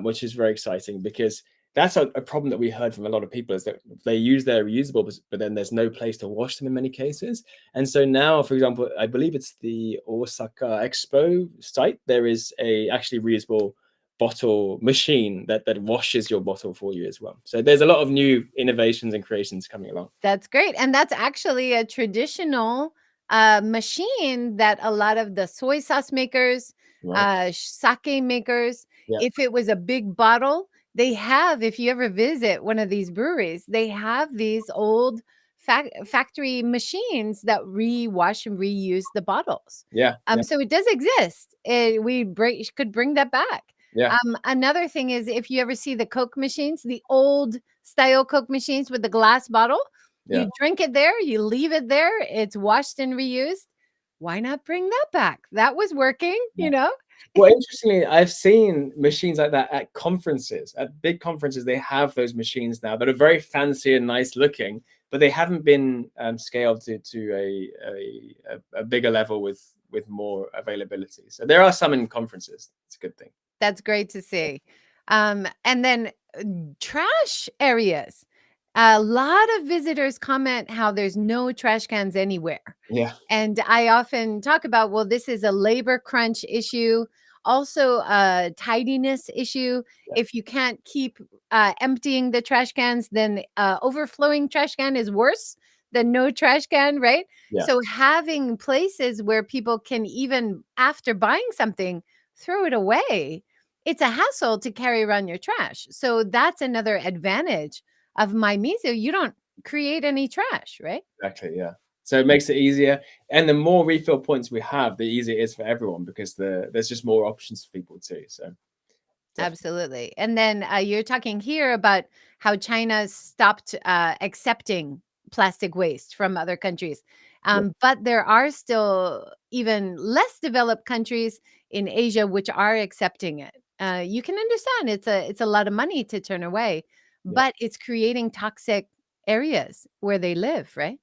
which is very exciting because that's a problem that we heard from a lot of people is that they use their reusables, but then there's no place to wash them in many cases. And so now, for example, I believe it's the Osaka Expo site. There is a actually reusable bottle machine that washes your bottle for you as well. So there's a lot of new innovations and creations coming along. That's great. And that's actually a traditional machine that a lot of the soy sauce makers, Right. sake makers, Yeah. if it was a big bottle, they have, if you ever visit one of these breweries, they have these old factory machines that rewash and reuse the bottles. Yeah. Yeah. So it does exist. Could bring that back. Yeah. Another thing is if you ever see the Coke machines, the old style Coke machines with the glass bottle, Yeah. you drink it there, you leave it there, it's washed and reused. Why not bring that back? That was working, Yeah. you know? Well, interestingly, I've seen machines like that at conferences. At big conferences, they have those machines now that are very fancy and nice looking, but they haven't been scaled to a bigger level with more availability. So there are some in conferences. It's a good thing. That's great to see. And then trash areas. A lot of visitors comment how there's no trash cans anywhere. Yeah. And I often talk about, well, this is a labor crunch issue, also a tidiness issue. Yeah. If you can't keep emptying the trash cans, then overflowing trash can is worse than no trash can, right? Yeah. So having places where people can even after buying something, throw it away. It's a hassle to carry around your trash. So that's another advantage of MyMizu. You don't create any trash, right? Exactly. Yeah. So it makes it easier, and the more refill points we have, the easier it is for everyone because there's just more options for people too. So definitely. Absolutely. And then you're talking here about how China stopped accepting plastic waste from other countries. Yeah. But there are still even less developed countries in Asia which are accepting it. You can understand it's a lot of money to turn away, Yeah. but it's creating toxic areas where they live, right?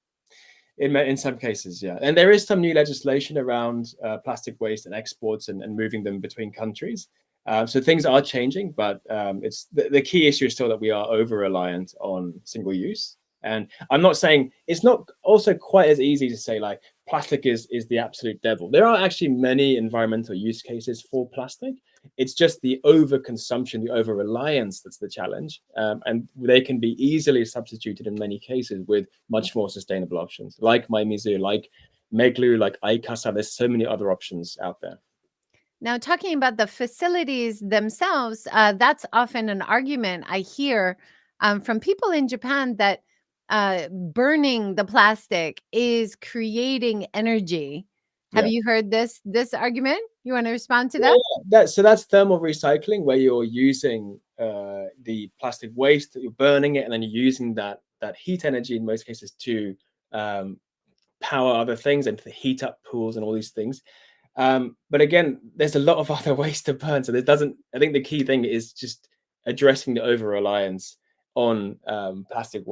In some cases, yeah. And there is some new legislation around plastic waste and exports and moving them between countries. So things are changing, but it's the key issue is still that we are over reliant on single use. And I'm not saying it's not also quite as easy to say like plastic is the absolute devil. There are actually many environmental use cases for plastic. It's just the overconsumption, the over reliance that's the challenge. And they can be easily substituted in many cases with much more sustainable options like MyMizu, like Meglu, like iCasa. There's so many other options out there. Now, talking about the facilities themselves, that's often an argument I hear from people in Japan that burning the plastic is creating energy. Have Yeah. you heard this argument? You want to respond to Yeah, that? that's thermal recycling, where you're using the plastic waste, that you're burning it, and then you're using that heat energy in most cases to um, power other things and to heat up pools and all these things. But again, there's a lot of other ways to burn. So there doesn't. I think the key thing is just addressing the over reliance on plastic,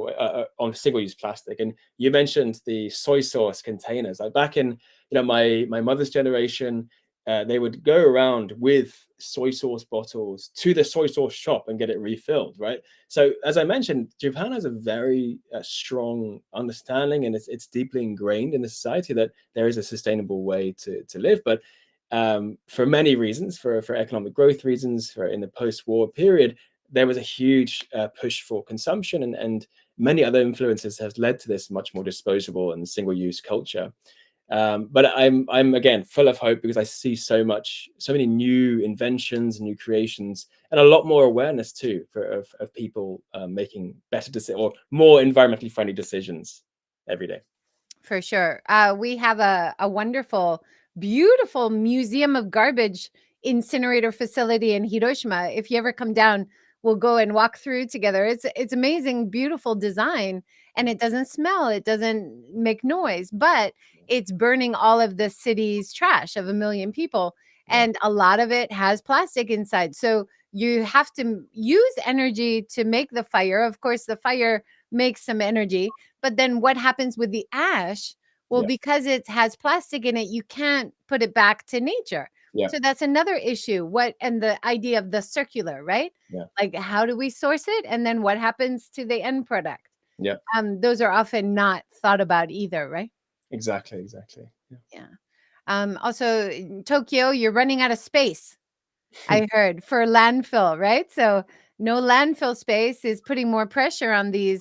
on single-use plastic. And you mentioned the soy sauce containers. Like back in my mother's generation, they would go around with soy sauce bottles to the soy sauce shop and get it refilled, right? So as I mentioned, Japan has a very strong understanding, and it's deeply ingrained in the society that there is a sustainable way to live. But for many reasons, for economic growth reasons, for in the post-war period, there was a huge push for consumption, and many other influences has led to this much more disposable and single-use culture. But I'm again full of hope because I see so many new inventions, new creations, and a lot more awareness too of people making better decisions or more environmentally friendly decisions every day. For sure. We have a wonderful, beautiful museum of garbage incinerator facility in Hiroshima. If you ever come down, we'll go and walk through together. It's amazing, beautiful design, and it doesn't smell, it doesn't make noise, but it's burning all of the city's trash of a million people, Yeah, and a lot of it has plastic inside. So you have to use energy to make the fire. Of course, the fire makes some energy, but then what happens with the ash? Well, yeah, because it has plastic in it, you can't put it back to nature. yeah, So that's another issue. What and the idea of the circular, right? yeah, Like how do we source it? And then what happens to the end product? yeah. Those are often not thought about either, right? Exactly, exactly. Yeah. Yeah. Also in Tokyo, you're running out of space, I heard, for landfill, right? So no landfill space is putting more pressure on these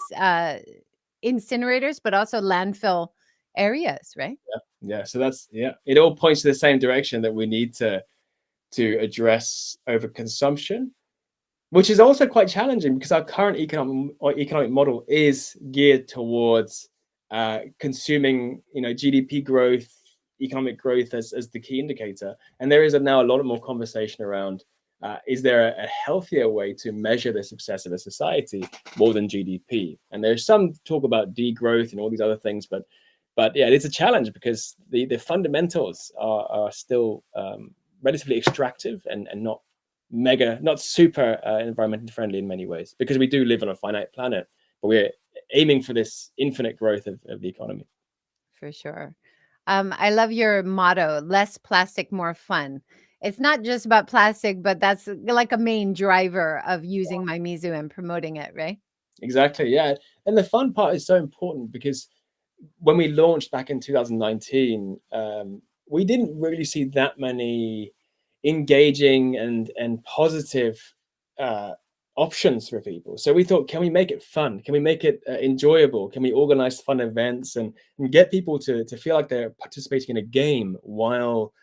incinerators, but also landfill areas, right? Yeah. So that's yeah. It all points to the same direction that we need to address overconsumption, which is also quite challenging because our current economic model is geared towards consuming, GDP growth, economic growth as the key indicator. And there is now a lot more conversation around is there a healthier way to measure the success of a society more than GDP? And there's some talk about degrowth and all these other things, but yeah, it's a challenge because the fundamentals are still relatively extractive and not super environmentally friendly in many ways because we do live on a finite planet, but we're aiming for this infinite growth of the economy. For sure. I love your motto, less plastic, more fun. It's not just about plastic, but that's like a main driver of using MyMizu and promoting it, right? Exactly, yeah. And the fun part is so important because when we launched back in 2019, we didn't really see that many engaging and positive uh, options for people. So we thought, can we make it fun? Can we make it enjoyable? Can we organize fun events and get people to feel like they're participating in a game while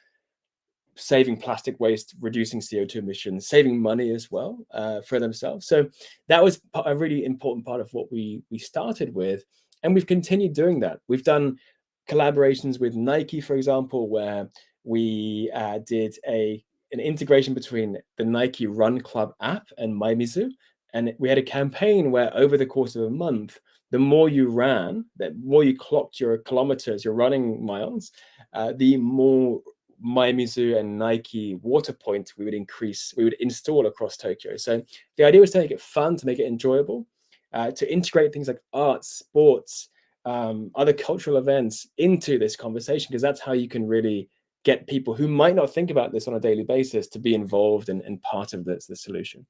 saving plastic waste, reducing CO2 emissions, saving money as well for themselves. So that was a really important part of what we started with, and we've continued doing that. We've done collaborations with Nike, for example, where we did an integration between the Nike Run Club app and MyMizu, and we had a campaign where over the course of a month, the more you ran, the more you clocked your kilometers, your running miles, the more MyMizu and Nike water point we would install across Tokyo. So the idea was to make it fun, to make it enjoyable, to integrate things like arts, sports, other cultural events into this conversation, because that's how you can really get people who might not think about this on a daily basis to be involved and part of the solution.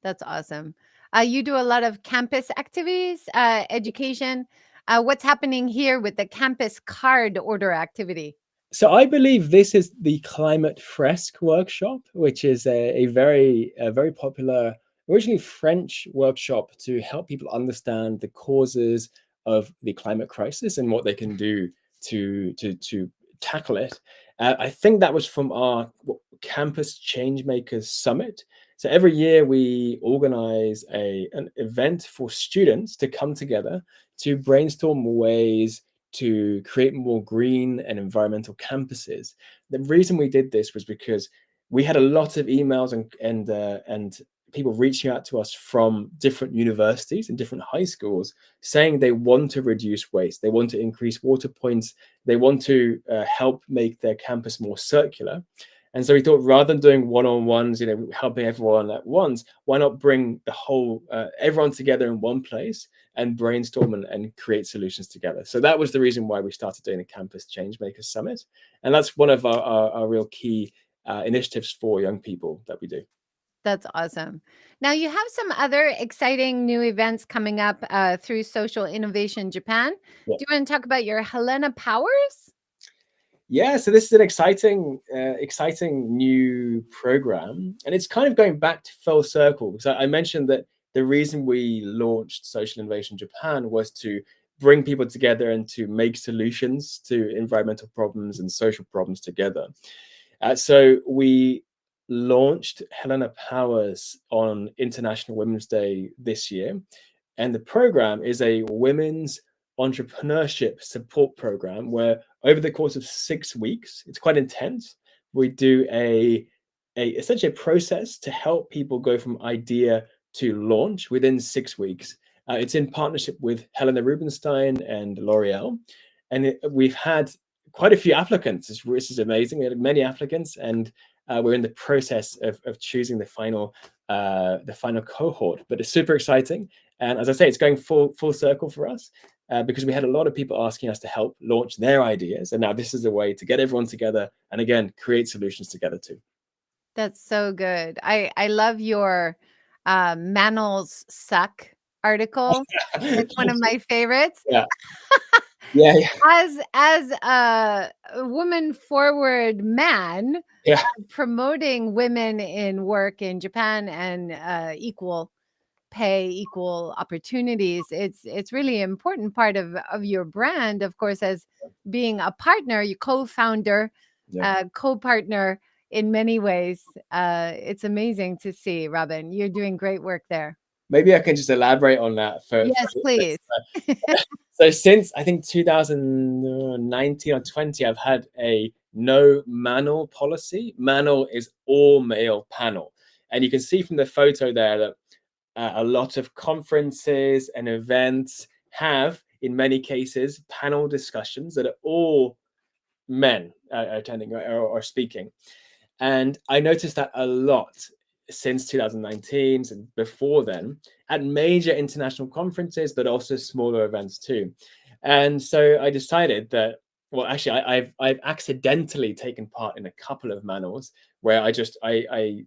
That's awesome. You do a lot of campus activities, education. What's happening here with the campus card order activity? So I believe this is the Climate Fresque workshop, which is a very popular, originally French workshop to help people understand the causes of the climate crisis and what they can do to tackle it. I think that was from our Campus Changemakers Summit. So every year we organize an event for students to come together to brainstorm ways to create more green and environmental campuses. The reason we did this was because we had a lot of emails and people reaching out to us from different universities and different high schools saying they want to reduce waste, they want to increase water points, they want to help make their campus more circular. And so we thought, rather than doing one-on-ones, helping everyone at once, why not bring the whole everyone together in one place and brainstorm and create solutions together. So that was the reason why we started doing the Campus Changemakers Summit. And that's one of our real key initiatives for young people that we do. That's awesome. Now, you have some other exciting new events coming up through Social Innovation Japan. Yeah. Do you want to talk about your Helena Powers? Yeah, so this is an exciting new program, and it's kind of going back to full circle. Because I mentioned that the reason we launched Social Innovation Japan was to bring people together and to make solutions to environmental problems and social problems together. So we launched Helena Powers on International Women's Day this year, and the program is a women's entrepreneurship support program where over the course of 6 weeks, it's quite intense. We do essentially a process to help people go from idea to launch within 6 weeks. It's in partnership with Helena Rubinstein and L'Oreal, and we've had quite a few applicants. This is amazing. We had many applicants, and we're in the process of choosing the final cohort. But it's super exciting, and as I say, it's going full circle for us because we had a lot of people asking us to help launch their ideas, and now this is a way to get everyone together and again create solutions together too. That's so good. I love your Manels Suck article. It's one of my favorites. Yeah, yeah, yeah, As a woman forward man yeah. promoting women in work in Japan and equal pay, equal opportunities, it's really important part of your brand, of course, as being a partner, you co-founder, Yeah. co-partner in many ways. It's amazing to see, Robin. You're doing great work there. Maybe I can just elaborate on that for Yes, please. so since I think 2019 or 20, I've had a no manel policy. Manel is all male panel. And you can see from the photo there that a lot of conferences and events have, in many cases, panel discussions that are all men attending or speaking. And I noticed that a lot since 2019 and before then at major international conferences, but also smaller events too. And so I decided that, well, actually, I've accidentally taken part in a couple of manuals where I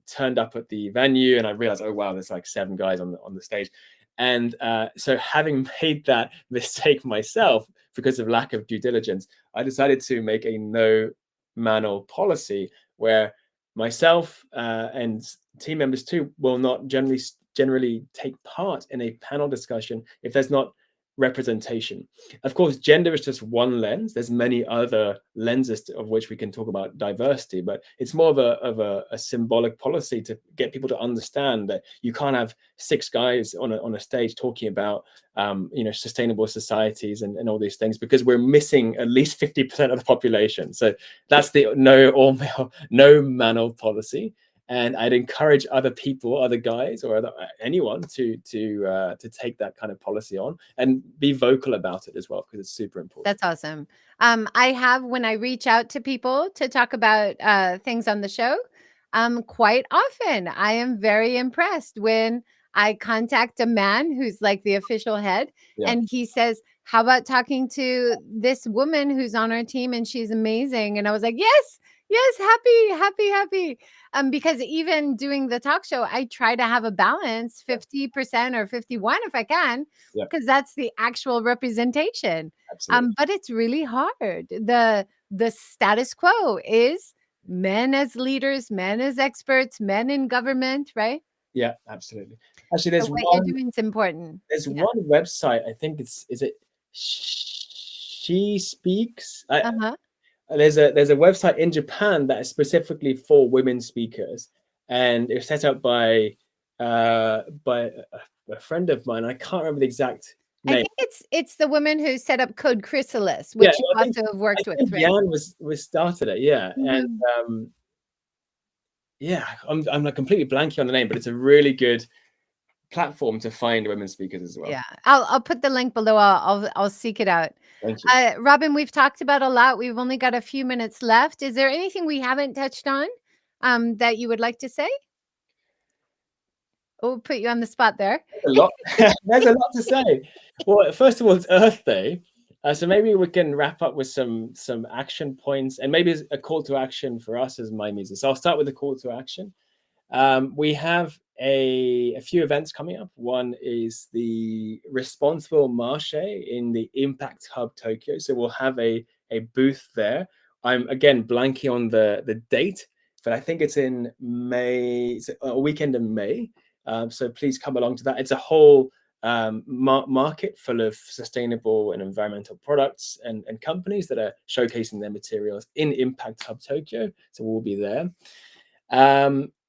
turned up at the venue and I realized, oh wow, there's like 7 guys on the stage. And so having made that mistake myself because of lack of due diligence, I decided to make a no manual policy where myself and team members too will not generally take part in a panel discussion if there's not representation. Of course, gender is just one lens. There's many other lenses of which we can talk about diversity, but it's more of a symbolic policy to get people to understand that you can't have 6 guys on a stage talking about sustainable societies and all these things because we're missing at least 50% of the population. So that's the no all male, no manel policy. And I'd encourage other people, other guys, or anyone to take that kind of policy on and be vocal about it as well because it's super important. That's awesome. I have, when I reach out to people to talk about things on the show, quite often I am very impressed when I contact a man who's like the official head Yeah, and he says, how about talking to this woman who's on our team and she's amazing? And I was like, yes, yes, happy, happy, happy. Because even doing the talk show, I try to have a balance, 50% or 51 if I can, yeah, because that's the actual representation. absolutely. But it's really hard. The status quo is men as leaders, men as experts, men in government, right? Yeah, absolutely. Actually, So what you're doing is important. there's Yeah. one website. I think is it She Speaks. Uh-huh. There's a website in Japan that is specifically for women speakers, and it was set up by a friend of mine. I can't remember the exact I name. think it's the woman who set up Code Chrysalis, Yeah, which you also have I worked with, think right? Jan was started it. Yeah, and Mhm. yeah, I'm like completely blanking on the name, but it's a really good platform to find women speakers as well. Yeah. I'll put the link below. I'll seek it out. Thank you. Robin, we've talked about a lot. We've only got a few minutes left. Is there anything we haven't touched on that you would like to say? Oh, put you on the spot there. A lot. There's a lot to say. Well, first of all, it's Earth Day, so maybe we can wrap up with some action points and maybe a call to action for us as MyMizu. So I'll start with the call to action. We have a few events coming up. One is the Responsible Marché in the Impact Hub Tokyo. So we'll have a booth there I'm again blanking on the date, but I think it's in May, it's a weekend in May. So please come along to that. It's a whole market full of sustainable and environmental products and companies that are showcasing their materials in Impact Hub Tokyo. So we'll be there.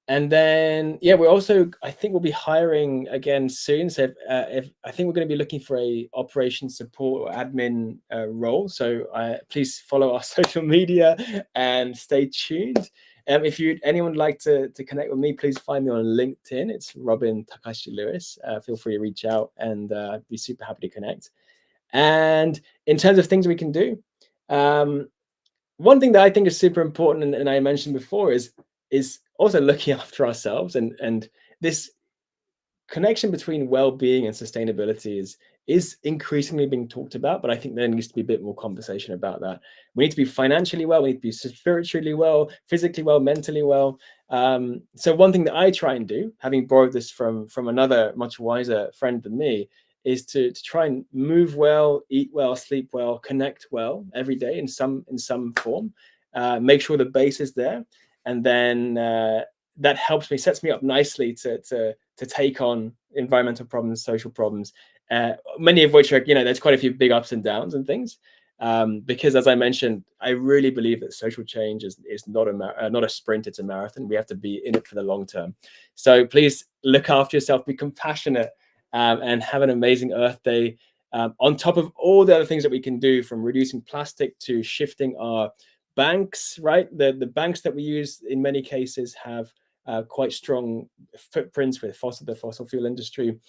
And then, yeah, we're also, I think we'll be hiring again soon. So if I think we're going to be looking for a operations support or admin role. So please follow our social media and stay tuned. If anyone would like to connect with me, please find me on LinkedIn. It's Robin Takashi Lewis. Feel free to reach out, and I'd be super happy to connect. And in terms of things we can do, one thing that I think is super important, and I mentioned before, is also looking after ourselves, and this connection between well-being and sustainability is increasingly being talked about, but I think there needs to be a bit more conversation about that. We need to be financially well, we need to be spiritually well, physically well, mentally well. So one thing that I try and do, having borrowed this from another much wiser friend than me, is to try and move well, eat well, sleep well, connect well every day in some form. Make sure the base is there, and then that helps me, sets me up nicely to take on environmental problems, social problems, many of which are, there's quite a few big ups and downs and things. Because as I mentioned, I really believe that social change is not a sprint, it's a marathon. We have to be in it for the long term. So please look after yourself, be compassionate, and have an amazing Earth Day. On top of all the other things that we can do, from reducing plastic to shifting our banks, right? The banks that we use in many cases have quite strong footprints with the fossil fuel industry.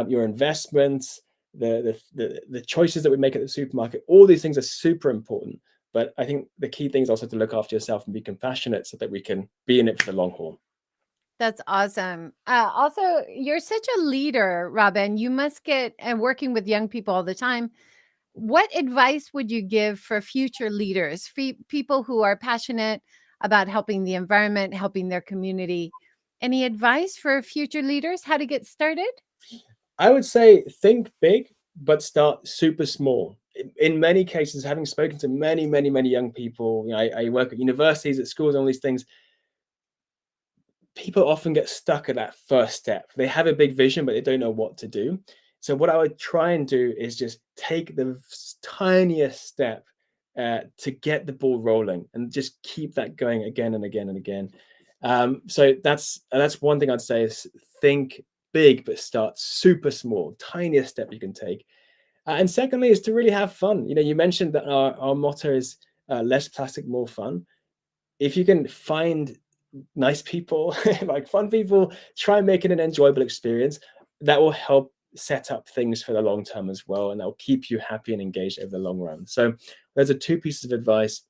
Your investments, the choices that we make at the supermarket, all these things are super important. But I think the key thing is also to look after yourself and be compassionate so that we can be in it for the long haul. That's awesome. Also, you're such a leader, Robin. You must get and working with young people all the time. What advice would you give for future leaders, people who are passionate about helping the environment, helping their community? Any advice for future leaders how to get started? I would say think big, but start super small. In many cases, having spoken to many, many, many young people, I work at universities, at schools, all these things. People often get stuck at that first step. They have a big vision, but they don't know what to do. So what I would try and do is just take the tiniest step to get the ball rolling, and just keep that going again and again and again. So that's one thing I'd say, is think big, but start super small, tiniest step you can take. And secondly, is to really have fun. You mentioned that our motto is less plastic, more fun. If you can find nice people, like fun people, try and make it an enjoyable experience. That will help set up things for the long term as well, and that will keep you happy and engaged over the long run. So those are two pieces of advice,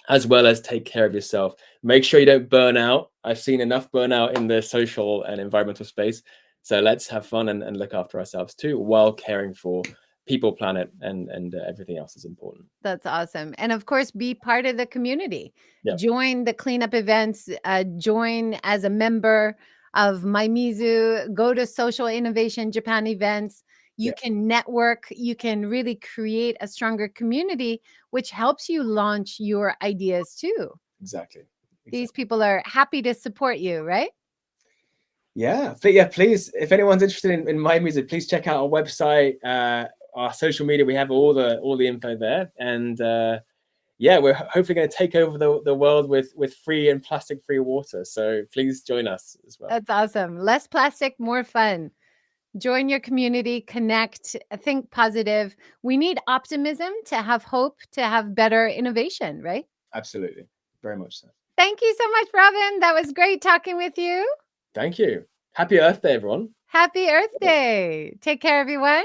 as well as take care of yourself. Make sure you don't burn out. I've seen enough burnout in the social and environmental space. So let's have fun and look after ourselves too, while caring for people, planet, and everything else is important. That's awesome. And of course, be part of the community. Yeah, Join the cleanup events, join as a member of MyMizu, go to Social Innovation Japan events. You yeah, can network, you can really create a stronger community, which helps you launch your ideas too. exactly. These Exactly. people are happy to support you, right? Yeah, but yeah, please, if anyone's interested in MyMizu, please check out our website, our social media. We have all the info there, and yeah, we're hopefully going to take over the world with free and plastic free water. So please join us as well. That's awesome. Less plastic, more fun. Join your community, connect, think positive. We need optimism to have hope, to have better innovation, right? Absolutely, very much so. Thank you so much, Robin. That was great talking with you. Thank you. Happy Earth Day, everyone. Happy Earth Day. Take care, everyone.